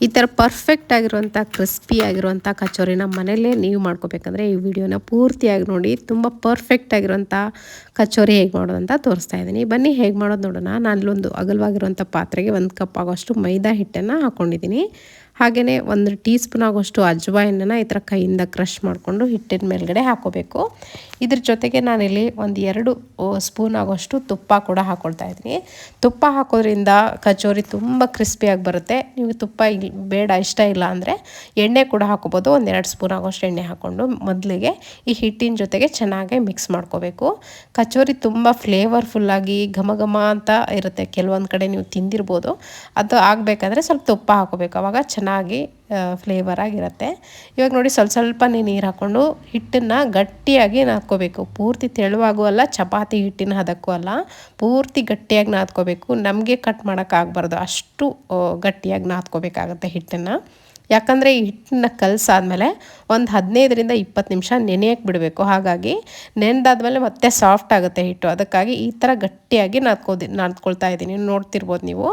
ಈ ಥರ ಪರ್ಫೆಕ್ಟ್ ಆಗಿರುವಂಥ ಕ್ರಿಸ್ಪಿ ಆಗಿರುವಂಥ ಕಚೋರಿ ನಮ್ಮ ಮನೆಯಲ್ಲೇ ನೀವು ಮಾಡ್ಕೋಬೇಕಂದ್ರೆ ಈ ವಿಡಿಯೋನ ಪೂರ್ತಿಯಾಗಿ ನೋಡಿ. ತುಂಬ ಪರ್ಫೆಕ್ಟ್ ಆಗಿರುವಂಥ ಕಚೋರಿ ಹೇಗೆ ಮಾಡೋದು ಅಂತ ತೋರಿಸ್ತಾ ಇದ್ದೀನಿ. ಬನ್ನಿ ಹೇಗೆ ಮಾಡೋದು ನೋಡೋಣ. ನಾನಲ್ಲೊಂದು ಅಗಲವಾಗಿರುವಂಥ ಪಾತ್ರೆಗೆ 1 ಕಪ್ ಆಗೋಷ್ಟು ಮೈದಾ ಹಿಟ್ಟನ್ನು ಹಾಕ್ಕೊಂಡಿದ್ದೀನಿ. ಹಾಗೆಯೇ 1 ಟೀ ಸ್ಪೂನ್ ಆಗೋಷ್ಟು ಅಜ್ವಾಯಿನನ್ನು ಈ ಥರ ಕೈಯಿಂದ ಕ್ರಷ್ ಮಾಡಿಕೊಂಡು ಹಿಟ್ಟಿನ ಮೇಲ್ಗಡೆ ಹಾಕೋಬೇಕು. ಇದ್ರ ಜೊತೆಗೆ ನಾನಿಲ್ಲಿ 1-2 ಸ್ಪೂನ್ ಆಗೋಷ್ಟು ತುಪ್ಪ ಕೂಡ ಹಾಕ್ಕೊಳ್ತಾ ಇದ್ದೀನಿ. ತುಪ್ಪ ಹಾಕೋದ್ರಿಂದ ಕಚೋರಿ ತುಂಬ ಕ್ರಿಸ್ಪಿಯಾಗಿ ಬರುತ್ತೆ. ನೀವು ತುಪ್ಪ ಬೇಡ ಇಷ್ಟ ಇಲ್ಲ ಅಂದರೆ ಎಣ್ಣೆ ಕೂಡ ಹಾಕೋಬೋದು. 1-2 ಸ್ಪೂನ್ ಆಗೋಷ್ಟು ಎಣ್ಣೆ ಹಾಕ್ಕೊಂಡು ಮೊದಲಿಗೆ ಈ ಹಿಟ್ಟಿನ ಜೊತೆಗೆ ಚೆನ್ನಾಗಿ ಮಿಕ್ಸ್ ಮಾಡ್ಕೋಬೇಕು. ಕಚೋರಿ ತುಂಬ ಫ್ಲೇವರ್ಫುಲ್ಲಾಗಿ ಘಮ ಘಮ ಅಂತ ಇರುತ್ತೆ. ಕೆಲವೊಂದು ಕಡೆ ನೀವು ತಿಂದಿರ್ಬೋದು. ಅದು ಆಗಬೇಕಾದ್ರೆ ಸ್ವಲ್ಪ ತುಪ್ಪ ಹಾಕೋಬೇಕು, ಆವಾಗ ಚೆನ್ನಾಗಿ ಫ್ಲೇವರ್ ಆಗಿರುತ್ತೆ. ಇವಾಗ ನೋಡಿ ಸ್ವಲ್ಪನೇ ನೀರು ಹಾಕ್ಕೊಂಡು ಹಿಟ್ಟನ್ನು ಗಟ್ಟಿಯಾಗಿ ನಾದ್ಕೋಬೇಕು. ಪೂರ್ತಿ ತೆಳುವಾಗೂ ಅಲ್ಲ, ಚಪಾತಿ ಹಿಟ್ಟಿನ ಹದಕ್ಕೂ ಅಲ್ಲ, ಪೂರ್ತಿ ಗಟ್ಟಿಯಾಗಿ ನಾದ್ಕೋಬೇಕು. ನಮಗೆ ಕಟ್ ಮಾಡೋಕ್ಕಾಗಬಾರ್ದು, ಅಷ್ಟು ಗಟ್ಟಿಯಾಗಿ ನಾದ್ಕೋಬೇಕಾಗತ್ತೆ ಹಿಟ್ಟನ್ನು. ಯಾಕಂದರೆ ಈ ಹಿಟ್ಟನ್ನ ಕಲಸಾದ್ಮೇಲೆ 15-20 ನಿಮಿಷ ನೆನೆಯಕ್ಕೆ ಬಿಡಬೇಕು. ಹಾಗಾಗಿ ನೆನೆದಾದ್ಮೇಲೆ ಮತ್ತೆ ಸಾಫ್ಟ್ ಆಗುತ್ತೆ ಹಿಟ್ಟು. ಅದಕ್ಕಾಗಿ ಈ ಥರ ಗಟ್ಟಿಯಾಗಿ ನಾದ್ಕೊಳ್ತಾ ಇದ್ದೀನಿ. ನೋಡ್ತಿರ್ಬೋದು ನೀವು,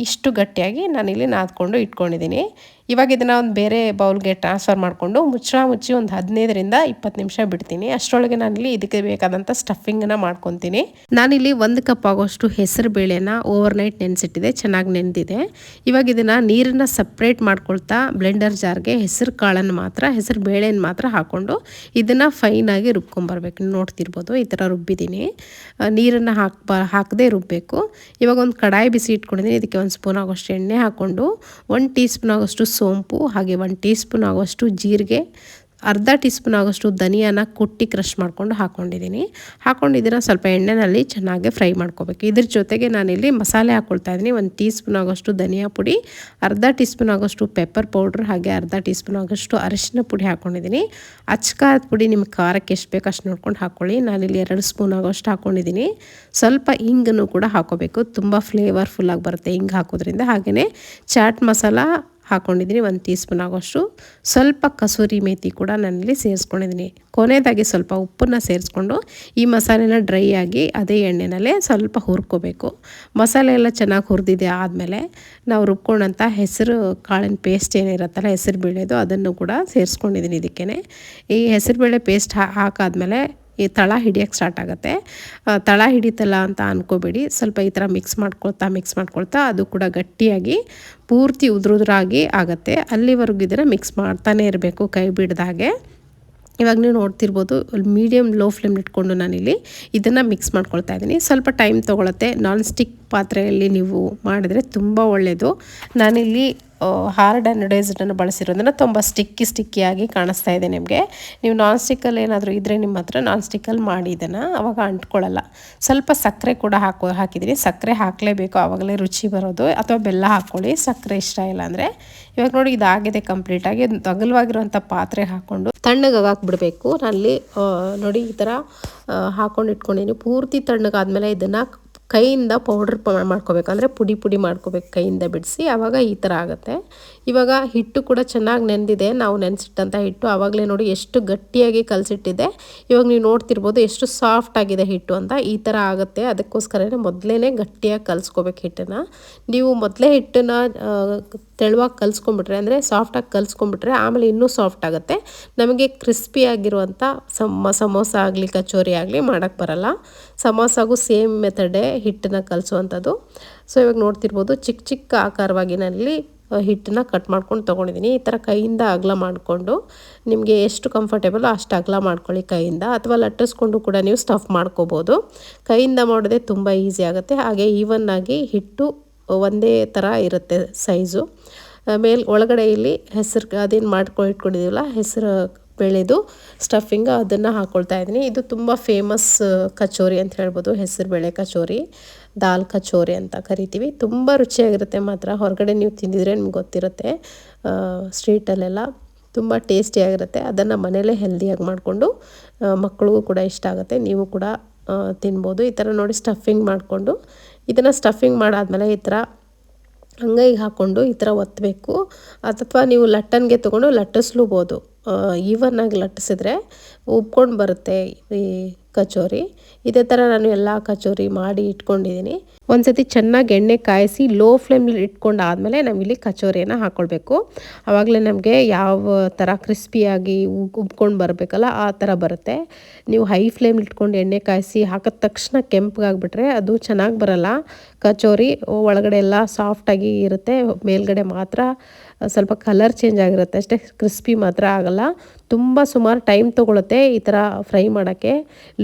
ಇಷ್ಟು ಗಟ್ಟಿಯಾಗಿ ನಾನಿಲ್ಲಿ ನಾದ್ಕೊಂಡು ಇಟ್ಕೊಂಡಿದ್ದೀನಿ. ಇವಾಗ ಇದನ್ನು ಒಂದು ಬೇರೆ ಬೌಲ್ಗೆ ಟ್ರಾನ್ಸ್ಫರ್ ಮಾಡಿಕೊಂಡು ಮುಚ್ಚಿ 15-20 ನಿಮಿಷ ಬಿಡ್ತೀನಿ. ಅಷ್ಟರೊಳಗೆ ನಾನಿಲ್ಲಿ ಇದಕ್ಕೆ ಬೇಕಾದಂಥ ಸ್ಟಫಿಂಗನ್ನು ಮಾಡ್ಕೊತೀನಿ. ನಾನಿಲ್ಲಿ 1 ಕಪ್ ಆಗೋಷ್ಟು ಹೆಸರು ಬೇಳೆನ ಓವರ್ನೈಟ್ ನೆನೆಸಿಟ್ಟಿದೆ, ಚೆನ್ನಾಗಿ ನೆನೆದಿದೆ. ಇವಾಗ ಇದನ್ನು ನೀರನ್ನು ಸಪ್ರೇಟ್ ಮಾಡ್ಕೊಳ್ತಾ ಬ್ಲೆಂಡರ್ ಜಾರ್ಗೆ ಹೆಸರು ಬೇಳೆನ ಮಾತ್ರ ಹಾಕ್ಕೊಂಡು ಇದನ್ನು ಫೈನಾಗಿ ರುಬ್ಕೊಂಬರ್ಬೇಕು. ನೋಡ್ತಿರ್ಬೋದು ಈ ಥರ ರುಬ್ಬಿದ್ದೀನಿ. ನೀರನ್ನು ಹಾಕದೆ ರುಬ್ಬಬೇಕು. ಇವಾಗ ಒಂದು ಕಡಾಯಿ ಬಿಸಿ ಇಟ್ಕೊಂಡಿದ್ದೀನಿ. ಇದಕ್ಕೆ 1 ಸ್ಪೂನ್ ಆಗೋಷ್ಟು ಎಣ್ಣೆ ಹಾಕ್ಕೊಂಡು 1 ಟೀ ಸ್ಪೂನ್ ಆಗೋಷ್ಟು ಸೋಂಪು, ಹಾಗೆ 1 ಟೀ ಸ್ಪೂನ್ ಆಗೋಷ್ಟು ಜೀರಿಗೆ, ಅರ್ಧ ಟೀ ಸ್ಪೂನ್ ಆಗೋಷ್ಟು ಧನಿಯಾನ ಕುಟ್ಟಿ ಕ್ರಷ್ ಮಾಡ್ಕೊಂಡು ಹಾಕ್ಕೊಂಡಿದ್ದೀನಿ. ಇದನ್ನು ಸ್ವಲ್ಪ ಎಣ್ಣೆಯಲ್ಲಿ ಚೆನ್ನಾಗಿ ಫ್ರೈ ಮಾಡ್ಕೋಬೇಕು. ಇದ್ರ ಜೊತೆಗೆ ನಾನಿಲ್ಲಿ ಮಸಾಲೆ ಹಾಕ್ಕೊಳ್ತಾ ಇದ್ದೀನಿ. 1 ಟೀ ಸ್ಪೂನ್ ಆಗೋಷ್ಟು ಧನಿಯಾ ಪುಡಿ, ಅರ್ಧ ಟೀ ಸ್ಪೂನ್ ಆಗೋಷ್ಟು ಪೆಪ್ಪರ್ ಪೌಡ್ರ್, ಹಾಗೆ ಅರ್ಧ ಟೀ ಸ್ಪೂನ್ ಆಗೋಷ್ಟು ಅರಿಶಿನ ಪುಡಿ ಹಾಕ್ಕೊಂಡಿದ್ದೀನಿ. ಅಚ್ಕಾರದ ಪುಡಿ ನಿಮ್ಗೆ ಖಾರಕ್ಕೆ ಎಷ್ಟು ಬೇಕು ಅಷ್ಟು ನೋಡ್ಕೊಂಡು ಹಾಕ್ಕೊಳ್ಳಿ. ನಾನಿಲ್ಲಿ 2 ಸ್ಪೂನ್ ಆಗೋಷ್ಟು ಹಾಕ್ಕೊಂಡಿದ್ದೀನಿ. ಸ್ವಲ್ಪ ಹಿಂಗನ್ನು ಕೂಡ ಹಾಕೋಬೇಕು, ತುಂಬ ಫ್ಲೇವರ್ಫುಲ್ಲಾಗಿ ಬರುತ್ತೆ ಹಿಂಗೆ ಹಾಕೋದ್ರಿಂದ. ಹಾಗೆಯೇ ಚಾಟ್ ಮಸಾಲ ಹಾಕ್ಕೊಂಡಿದ್ದೀನಿ 1 ಟೀ ಸ್ಪೂನ್ ಆಗೋಷ್ಟು. ಸ್ವಲ್ಪ ಕಸೂರಿ ಮೇಥಿ ಕೂಡ ನಾನಿಲ್ಲಿ ಸೇರಿಸ್ಕೊಂಡಿದ್ದೀನಿ. ಕೊನೆಯದಾಗಿ ಸ್ವಲ್ಪ ಉಪ್ಪನ್ನು ಸೇರಿಸ್ಕೊಂಡು ಈ ಮಸಾಲೆನ ಡ್ರೈ ಆಗಿ ಅದೇ ಎಣ್ಣೆನಲ್ಲೇ ಸ್ವಲ್ಪ ಹುರ್ಕೋಬೇಕು. ಮಸಾಲೆ ಎಲ್ಲ ಚೆನ್ನಾಗಿ ಹುರಿದಿದೆ ಆದಮೇಲೆ ನಾವು ರುಬ್ಕೊಂಡಂಥ ಹೆಸರು ಕಾಳಿನ ಪೇಸ್ಟ್ ಏನಿರುತ್ತಲ್ಲ, ಹೆಸರು ಬೇಳೆದು, ಅದನ್ನು ಕೂಡ ಸೇರಿಸ್ಕೊಂಡಿದ್ದೀನಿ ಇದಕ್ಕೇ. ಈ ಹೆಸರುಬೇಳೆ ಪೇಸ್ಟ್ ಹಾಕಾದ್ಮೇಲೆ ಈ ತಳ ಹಿಡಿಯೋಕ್ಕೆ ಸ್ಟಾರ್ಟ್ ಆಗುತ್ತೆ. ತಳ ಹಿಡಿತಲ್ಲ ಅಂತ ಅಂದ್ಕೋಬೇಡಿ. ಸ್ವಲ್ಪ ಈ ಥರ ಮಿಕ್ಸ್ ಮಾಡ್ಕೊಳ್ತಾ ಅದು ಕೂಡ ಗಟ್ಟಿಯಾಗಿ ಪೂರ್ತಿ ಉದುರಾಗಿ ಆಗುತ್ತೆ. ಅಲ್ಲಿವರೆಗೂ ಇದನ್ನು ಮಿಕ್ಸ್ ಮಾಡ್ತಾನೆ ಇರಬೇಕು, ಕೈ ಬಿಡ್ದಾಗೆ. ಇವಾಗ ನೀವು ನೋಡ್ತಿರ್ಬೋದು, ಮೀಡಿಯಮ್ ಲೋ ಫ್ಲೇಮ್ ಇಟ್ಕೊಂಡು ನಾನಿಲ್ಲಿ ಇದನ್ನು ಮಿಕ್ಸ್ ಮಾಡ್ಕೊಳ್ತಾ ಇದ್ದೀನಿ. ಸ್ವಲ್ಪ ಟೈಮ್ ತೊಗೊಳುತ್ತೆ. ನಾನ್ ಸ್ಟಿಕ್ ಪಾತ್ರೆಯಲ್ಲಿ ನೀವು ಮಾಡಿದರೆ ತುಂಬ ಒಳ್ಳೆಯದು. ನಾನಿಲ್ಲಿ ಹಾರ್ಡ್ ಆ್ಯಂಡ್ ಬಳಸಿರೋದನ್ನು ತುಂಬ ಸ್ಟಿಕ್ಕಿಯಾಗಿ ಕಾಣಿಸ್ತಾ ಇದೆ ನಿಮಗೆ. ನೀವು ನಾನ್ ಸ್ಟಿಕ್ಕಲ್ಲಿ ಏನಾದರೂ ಇದ್ದರೆ ನಿಮ್ಮ ಹತ್ರ ನಾನ್ ಸ್ಟಿಕ್ಕಲ್ಲಿ ಮಾಡಿ ಇದನ್ನು, ಆವಾಗ ಅಂಟ್ಕೊಳ್ಳಲ್ಲ. ಸ್ವಲ್ಪ ಸಕ್ಕರೆ ಕೂಡ ಹಾಕಿದ್ದೀನಿ. ಸಕ್ಕರೆ ಹಾಕಲೇಬೇಕು, ಆವಾಗಲೇ ರುಚಿ ಬರೋದು. ಅಥವಾ ಬೆಲ್ಲ ಹಾಕ್ಕೊಳ್ಳಿ, ಸಕ್ಕರೆ ಇಷ್ಟ ಇಲ್ಲ ಅಂದರೆ. ಇವಾಗ ನೋಡಿ ಇದಾಗಿದೆ ಕಂಪ್ಲೀಟಾಗಿ. ಅಗಲವಾಗಿರುವಂಥ ಪಾತ್ರೆ ಹಾಕ್ಕೊಂಡು ತಣ್ಣಗಾಗಿ ಬಿಡಬೇಕು. ನಾನಲ್ಲಿ ನೋಡಿ ಈ ಥರ ಹಾಕ್ಕೊಂಡು ಇಟ್ಕೊಂಡಿದ್ದೀನಿ. ಪೂರ್ತಿ ತಣ್ಣಗಾದ್ಮೇಲೆ ಇದನ್ನು ಕೈಯಿಂದ ಪೌಡ್ರ್ ಮಾಡ್ಕೋಬೇಕು, ಅಂದರೆ ಪುಡಿ ಮಾಡ್ಕೋಬೇಕು ಕೈಯಿಂದ ಬಿಡಿಸಿ. ಆವಾಗ ಈ ಥರ ಆಗುತ್ತೆ. ಇವಾಗ ಹಿಟ್ಟು ಕೂಡ ಚೆನ್ನಾಗಿ ನೆಂದಿದೆ, ನಾವು ನೆನೆಸಿಟ್ಟಂಥ ಹಿಟ್ಟು. ಆವಾಗಲೇ ನೋಡಿ ಎಷ್ಟು ಗಟ್ಟಿಯಾಗಿ ಕಲಸಿಟ್ಟಿದೆ. ಇವಾಗ ನೀವು ನೋಡ್ತಿರ್ಬೋದು ಎಷ್ಟು ಸಾಫ್ಟ್ ಆಗಿದೆ ಹಿಟ್ಟು ಅಂತ. ಈ ಥರ ಆಗುತ್ತೆ. ಅದಕ್ಕೋಸ್ಕರನೇ ಮೊದಲೇ ಗಟ್ಟಿಯಾಗಿ ಕಲಿಸ್ಕೋಬೇಕು ಹಿಟ್ಟನ್ನು. ನೀವು ಮೊದಲೇ ಹಿಟ್ಟನ್ನು ತೆಳುವಾಗಿ ಕಲಿಸ್ಕೊಂಡ್ಬಿಟ್ರೆ, ಅಂದರೆ ಸಾಫ್ಟಾಗಿ ಕಲಿಸ್ಕೊಂಡ್ಬಿಟ್ರೆ ಆಮೇಲೆ ಇನ್ನೂ ಸಾಫ್ಟ್ ಆಗುತ್ತೆ. ನಮಗೆ ಕ್ರಿಸ್ಪಿ ಆಗಿರುವಂಥ ಸಮೋಸ ಆಗಲಿ ಕಚೋರಿ ಆಗಲಿ ಮಾಡೋಕ್ಕೆ ಬರಲ್ಲ. ಸಮೋಸಾಗೂ ಸೇಮ್ ಮೆಥಡೇ ಹಿಟ್ಟನ್ನು ಕಲಿಸುವಂಥದ್ದು. ಸೊ ಇವಾಗ ನೋಡ್ತಿರ್ಬೋದು ಚಿಕ್ಕ ಆಕಾರವಾಗಿ ನಾನಲ್ಲಿ ಹಿಟ್ಟನ್ನು ಕಟ್ ಮಾಡ್ಕೊಂಡು ತೊಗೊಂಡಿದ್ದೀನಿ. ಈ ಥರ ಕೈಯಿಂದ ಅಗಲ ಮಾಡಿಕೊಂಡು ನಿಮಗೆ ಎಷ್ಟು ಕಂಫರ್ಟೇಬಲ್ ಅಷ್ಟು ಅಗಲ ಮಾಡ್ಕೊಳ್ಳಿ ಕೈಯಿಂದ, ಅಥವಾ ಲಟ್ಟಿಸ್ಕೊಂಡು ಕೂಡ ನೀವು ಸ್ಟಫ್ ಮಾಡ್ಕೋಬೋದು. ಕೈಯಿಂದ ಮಾಡಿದ್ರೆ ತುಂಬ ಈಸಿ ಆಗುತ್ತೆ. ಹಾಗೆ ಈವನ್ನಾಗಿ ಹಿಟ್ಟು ಒಂದೇ ಥರ ಇರುತ್ತೆ ಸೈಜು. ಒಳಗಡೆ ಇಲ್ಲಿ ಅದೇನು ಇಟ್ಕೊಂಡಿದ್ದೀವಲ್ಲ ಹೆಸರು ಬೇಳೆದು ಸ್ಟಫಿಂಗ್, ಅದನ್ನು ಹಾಕ್ಕೊಳ್ತಾ ಇದ್ದೀನಿ. ಇದು ತುಂಬ ಫೇಮಸ್ ಕಚೋರಿ ಅಂತ ಹೇಳ್ಬೋದು, ಹೆಸರು ಬೇಳೆ ಕಚೋರಿ, ದಾಲ್ ಕಚೋರಿ ಅಂತ ಕರಿತೀವಿ. ತುಂಬ ರುಚಿಯಾಗಿರುತ್ತೆ ಮಾತ್ರ. ಹೊರಗಡೆ ನೀವು ತಿಂದಿದ್ರೆ ನಿಮ್ಗೆ ಗೊತ್ತಿರುತ್ತೆ, ಸ್ಟ್ರೀಟಲ್ಲೆಲ್ಲ ತುಂಬ ಟೇಸ್ಟಿಯಾಗಿರುತ್ತೆ. ಅದನ್ನು ಮನೇಲೇ ಹೆಲ್ದಿಯಾಗಿ ಮಾಡಿಕೊಂಡು ಮಕ್ಕಳಿಗೂ ಕೂಡ ಇಷ್ಟ ಆಗುತ್ತೆ, ನೀವು ಕೂಡ ತಿನ್ಬೋದು. ಈ ಥರ ನೋಡಿ ಸ್ಟಫಿಂಗ್ ಮಾಡಿಕೊಂಡು ಇದನ್ನು ಸ್ಟಫಿಂಗ್ ಮಾಡಾದ್ಮೇಲೆ ಈ ಥರ ಅಂಗೈಗೆ ಹಾಕ್ಕೊಂಡು ಈ ಥರ ಒತ್ತಬೇಕು. ಅಥವಾ ನೀವು ಲಟ್ಟನ್ಗೆ ತೊಗೊಂಡು ಲಟ್ಟಿಸ್ಲೂಬೋದು. ಈವನ್ ಆಗಿ ಲಟ್ಟಿಸಿದ್ರೆ ಉಬ್ಕೊಂಡು ಬರುತ್ತೆ ಈ ಕಚೋರಿ. ಇದೇ ಥರ ನಾನು ಎಲ್ಲ ಕಚೋರಿ ಮಾಡಿ ಇಟ್ಕೊಂಡಿದ್ದೀನಿ. ಒಂದ್ಸತಿ ಚೆನ್ನಾಗಿ ಎಣ್ಣೆ ಕಾಯಿಸಿ ಲೋ ಫ್ಲೇಮಲ್ಲಿ ಇಟ್ಕೊಂಡಾದಮೇಲೆ ನಾವಿಲ್ಲಿ ಕಚೋರಿಯನ್ನು ಹಾಕ್ಕೊಳ್ಬೇಕು. ಆವಾಗಲೇ ನಮಗೆ ಯಾವ ಥರ ಕ್ರಿಸ್ಪಿಯಾಗಿ ಉಬ್ಕೊಂಡು ಬರಬೇಕಲ್ಲ ಆ ಥರ ಬರುತ್ತೆ. ನೀವು ಹೈ ಫ್ಲೇಮ್ ಇಟ್ಕೊಂಡು ಎಣ್ಣೆ ಕಾಯಿಸಿ ಹಾಕಿದ ತಕ್ಷಣ ಕೆಂಪಗಾಗ್ಬಿಟ್ರೆ ಅದು ಚೆನ್ನಾಗಿ ಬರಲ್ಲ. ಕಚೋರಿ ಒಳಗಡೆ ಎಲ್ಲ ಸಾಫ್ಟಾಗಿ ಇರುತ್ತೆ, ಮೇಲ್ಗಡೆ ಮಾತ್ರ ಸ್ವಲ್ಪ ಕಲರ್ ಚೇಂಜ್ ಆಗಿರುತ್ತೆ ಅಷ್ಟೇ, ಕ್ರಿಸ್ಪಿ ಮಾತ್ರ ಆಗಲ್ಲ. ತುಂಬ ಸುಮಾರು ಟೈಮ್ ತೊಗೊಳುತ್ತೆ ಈ ಥರ ಫ್ರೈ ಮಾಡೋಕ್ಕೆ.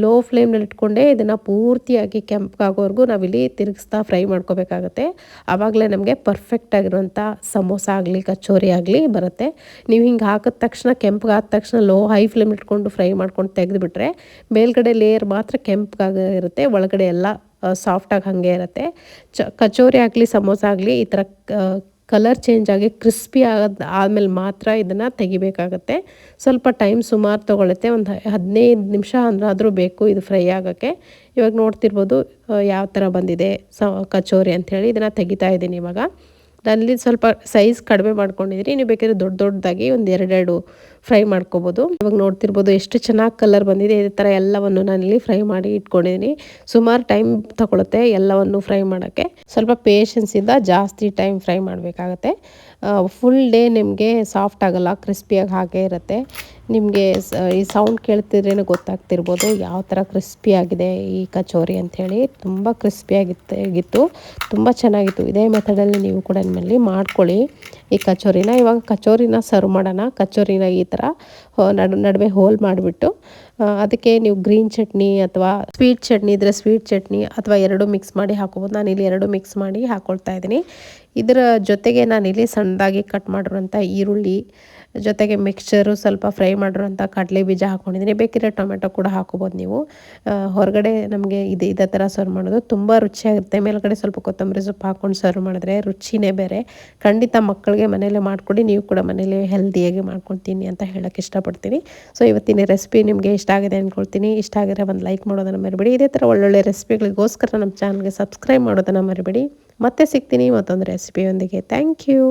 ಲೋ ಫ್ಲೇಮ್ನಲ್ಲಿ ಇಟ್ಕೊಂಡೆ ಇದನ್ನು ಪೂರ್ತಿಯಾಗಿ ಕೆಂಪಗಾಗೋವರೆಗೂ ನಾವಿಲ್ಲಿ ತಿರುಗಿಸ್ತಾ ಫ್ರೈ ಮಾಡ್ಕೋಬೇಕಾಗತ್ತೆ. ಆವಾಗಲೇ ನಮಗೆ ಪರ್ಫೆಕ್ಟಾಗಿರುವಂಥ ಸಮೋಸ ಆಗಲಿ ಕಚೋರಿ ಆಗಲಿ ಬರುತ್ತೆ. ನೀವು ಹಿಂಗೆ ಹಾಕಿದ ತಕ್ಷಣ ಕೆಂಪಗಾದ ತಕ್ಷಣ ಹೈ ಫ್ಲೇಮ್ ಇಟ್ಕೊಂಡು ಫ್ರೈ ಮಾಡ್ಕೊಂಡು ತೆಗೆದುಬಿಟ್ರೆ ಮೇಲ್ಗಡೆ ಲೇಯರ್ ಮಾತ್ರ ಕೆಂಪಗಾಗಿರುತ್ತೆ, ಒಳಗಡೆ ಎಲ್ಲ ಸಾಫ್ಟಾಗಿ ಹಾಗೆ ಇರುತ್ತೆ. ಕಚೋರಿ ಆಗಲಿ ಸಮೋಸ ಆಗಲಿ ಈ ಥರ ಕಲರ್ ಚೇಂಜ್ ಆಗಿ ಕ್ರಿಸ್ಪಿ ಆದಮೇಲೆ ಮಾತ್ರ ಇದನ್ನು ತೆಗಿಬೇಕಾಗತ್ತೆ. ಸ್ವಲ್ಪ ಟೈಮ್ ಸುಮಾರು ತೊಗೊಳುತ್ತೆ, ಒಂದು 15 ನಿಮಿಷ ಆದರೂ ಬೇಕು ಇದು ಫ್ರೈ ಆಗೋಕ್ಕೆ. ಇವಾಗ ನೋಡ್ತಿರ್ಬೋದು ಯಾವ ಥರ ಬಂದಿದೆ ಕಚೋರಿ ಅಂಥೇಳಿ. ಇದನ್ನು ತೆಗಿತಾ ಇದ್ದೀನಿ ಇವಾಗ. ನಾನಲ್ಲಿ ಸ್ವಲ್ಪ ಸೈಜ್ ಕಡಿಮೆ ಮಾಡ್ಕೊಂಡಿದ್ದೀನಿ, ನೀವು ಬೇಕಾದ್ರೆ ದೊಡ್ಡದಾಗಿ ಒಂದು 2 ಫ್ರೈ ಮಾಡ್ಕೋಬೋದು. ಇವಾಗ ನೋಡ್ತಿರ್ಬೋದು ಎಷ್ಟು ಚೆನ್ನಾಗಿ ಕಲರ್ ಬಂದಿದೆ. ಇದೇ ಥರ ಎಲ್ಲವನ್ನು ನಾನಿಲ್ಲಿ ಫ್ರೈ ಮಾಡಿ ಇಟ್ಕೊಂಡಿದ್ದೀನಿ. ಸುಮಾರು ಟೈಮ್ ತಗೊಳುತ್ತೆ ಎಲ್ಲವನ್ನು ಫ್ರೈ ಮಾಡೋಕ್ಕೆ. ಸ್ವಲ್ಪ ಪೇಷನ್ಸಿಂದ ಜಾಸ್ತಿ ಟೈಮ್ ಫ್ರೈ ಮಾಡಬೇಕಾಗತ್ತೆ. ಫುಲ್ ಡೇ ನಿಮಗೆ ಸಾಫ್ಟ್ ಆಗಲ್ಲ, ಕ್ರಿಸ್ಪಿಯಾಗಿ ಹಾಗೇ ಇರುತ್ತೆ. ನಿಮಗೆ ಈ ಸೌಂಡ್ ಕೇಳ್ತಿದ್ರೇ ಗೊತ್ತಾಗ್ತಿರ್ಬೋದು ಯಾವ ಥರ ಕ್ರಿಸ್ಪಿ ಆಗಿದೆ ಈ ಕಚೋರಿ ಅಂಥೇಳಿ. ತುಂಬ ಕ್ರಿಸ್ಪಿಯಾಗಿತ್ತು, ತುಂಬ ಚೆನ್ನಾಗಿತ್ತು. ಇದೇ ಮೆಥಡಲ್ಲಿ ನೀವು ಕೂಡ ನಿಮ್ಮಲ್ಲಿ ಮಾಡ್ಕೊಳ್ಳಿ ಈ ಕಚೋರಿನ. ಇವಾಗ ಕಚೋರಿನ ಸರ್ವ್ ಮಾಡೋಣ. ಕಚೋರಿನ ಈ ಥರ ನಡುವೆ ಹೋಲ್ ಮಾಡಿಬಿಟ್ಟು ಅದಕ್ಕೆ ನೀವು ಗ್ರೀನ್ ಚಟ್ನಿ ಅಥವಾ ಸ್ವೀಟ್ ಚಟ್ನಿ ಇದ್ದರೆ ಸ್ವೀಟ್ ಚಟ್ನಿ ಅಥವಾ 2 ಮಿಕ್ಸ್ ಮಾಡಿ ಹಾಕೋಬೋದು. ನಾನಿಲ್ಲಿ 2 ಮಿಕ್ಸ್ ಮಾಡಿ ಹಾಕ್ಕೊಳ್ತಾ ಇದ್ದೀನಿ. ಇದರ ಜೊತೆಗೆ ನಾನಿಲ್ಲಿ ಸಣ್ಣದಾಗಿ ಕಟ್ ಮಾಡಿರುವಂಥ ಈರುಳ್ಳಿ ಜೊತೆಗೆ ಮಿಕ್ಸ್ಚರು ಸ್ವಲ್ಪ ಫ್ರೈ ಮಾಡಿರುವಂಥ ಕಡಲೆ ಬೀಜ ಹಾಕ್ಕೊಂಡಿದ್ದೀನಿ. ಬೇಕಿದ್ರೆ ಟೊಮೆಟೊ ಕೂಡ ಹಾಕೋಬೋದು ನೀವು. ಹೊರಗಡೆ ನಮಗೆ ಇದೇ ಥರ ಸರ್ವ್ ಮಾಡೋದು ತುಂಬ ರುಚಿಯಾಗಿರುತ್ತೆ. ಮೇಲ್ಗಡೆ ಸ್ವಲ್ಪ ಕೊತ್ತಂಬರಿ ಸೊಪ್ಪು ಹಾಕ್ಕೊಂಡು ಸರ್ವ್ ಮಾಡಿದ್ರೆ ರುಚಿನೇ ಬೇರೆ. ಖಂಡಿತ ಮಕ್ಕಳಿಗೆ ಮನೇಲೆ ಮಾಡಿಕೊಡಿ, ನೀವು ಕೂಡ ಮನೇಲಿ ಹೆಲ್ದಿಯಾಗಿ ಮಾಡ್ಕೊಳ್ತೀನಿ ಅಂತ ಹೇಳೋಕ್ಕೆ ಇಷ್ಟಪಡ್ತೀನಿ. ಸೊ ಇವತ್ತಿನ ರೆಸಿಪಿ ನಿಮಗೆ ಇಷ್ಟ ಆಗಿದೆ ಅಂದ್ಕೊಳ್ತೀನಿ. ಇಷ್ಟ ಆಗಿದ್ರೆ ಒಂದು ಲೈಕ್ ಮಾಡೋದನ್ನು ಮರಿಬೇಡಿ. ಇದೇ ಥರ ಒಳ್ಳೊಳ್ಳೆ ರೆಸಿಪಿಗಳಿಗೋಸ್ಕರ ನಮ್ಮ ಚಾನಲ್ಗೆ ಸಬ್ಸ್ಕ್ರೈಬ್ ಮಾಡೋದನ್ನು ಮರಿಬೇಡಿ. ಮತ್ತೆ ಸಿಗ್ತೀನಿ ಮತ್ತೊಂದು ರೆಸಿಪಿಯೊಂದಿಗೆ. Thank you.